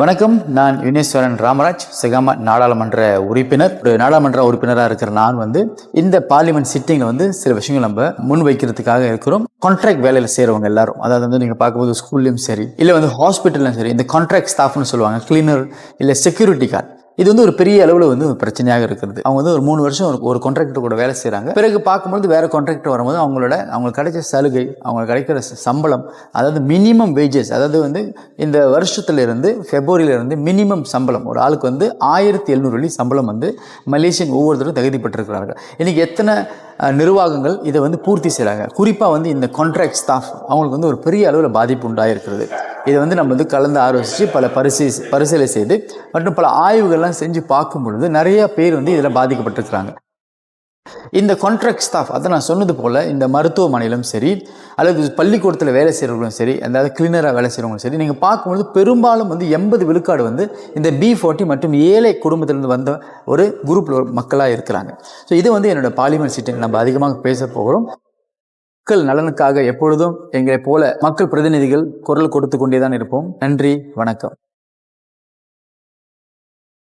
வணக்கம். நான் யுனேஸ்வரன் ராமராஜ், செகாமா நாடாளுமன்ற உறுப்பினர். ஒரு நாடாளுமன்ற உறுப்பினராக இருக்கிற நான் இந்த பார்லிமெண்ட் சிட்டிங்கில் சில விஷயங்கள் நம்ம முன் வைக்கிறதுக்காக இருக்கிறோம். கான்ட்ராக்ட் வேலையில் செய்கிறவங்க எல்லாரும், அதாவது நீங்கள் பார்க்கும்போது ஸ்கூல்லையும் சரி, இல்லை ஹாஸ்பிட்டல்லையும் சரி, இந்த கான்ட்ராக்ட் ஸ்டாஃப்னு சொல்லுவாங்க, கிளீனர் இல்லை செக்யூரிட்டி கார்டு. இது ஒரு பெரிய அளவில் ஒரு பிரச்சனையாக இருக்கிறது. அவங்க ஒரு 3 வருஷம் ஒரு கான்ட்ராக்டர் கூட வேலை செய்கிறாங்க. பிறகு பார்க்கும்போது வேறு கான்ட்ராக்டர் வரும்போது அவங்களுக்கு கிடைச்ச சலுகை, அவங்களுக்கு கிடைக்கிற சம்பளம், அதாவது மினிமம் வேஜஸ், அதாவது இந்த வருஷத்துலேருந்து பிப்ரவரியிலேருந்து மினிமம் சம்பளம் ஒரு ஆளுக்கு 1700 சம்பளம் மலேசியன் ஒவ்வொருத்தரும் தகுதிப்பட்டிருக்கிறார்கள். இன்றைக்கி எத்தனை நிர்வாகங்கள் இதை பூர்த்தி செய்கிறாங்க? குறிப்பாக இந்த கான்ட்ராக்ட் ஸ்டாஃப் அவங்களுக்கு ஒரு பெரிய அளவில் பாதிப்பு உண்டாயிருக்கிறது. இதை நம்ம கலந்து ஆலோசித்து பல பரிசீலனை செய்து மற்றும் பல ஆய்வுகள்லாம் செஞ்சு பார்க்கும் பொழுது நிறைய பேர் இதில் பாதிக்கப்பட்டிருக்கிறாங்க. இந்த கான்ட்ராக்ட் ஸ்டாஃப், அதை நான் சொன்னது போல் இந்த மருத்துவமனையிலும் சரி, அல்லது பள்ளிக்கூடத்தில் வேலை செய்கிறவங்களும் சரி, அதாவது கிளீனராக வேலை செய்கிறவங்களும் சரி, நீங்கள் பார்க்கும்பொழுது பெரும்பாலும் 80 விழுக்காடு இந்த B40 மற்றும் ஏழை குடும்பத்திலிருந்து வந்த ஒரு குரூப்பில் மக்களாக இருக்கிறாங்க. ஸோ இது என்னோட பார்லிமெண்ட் சிட்டிங் நம்ம அதிகமாக பேச போகிறோம். மக்கள் நலனுக்காக எப்பொழுதும் எங்களை போல மக்கள் பிரதிநிதிகள் குரல் கொடுத்து கொண்டே தான் இருப்போம். நன்றி, வணக்கம்.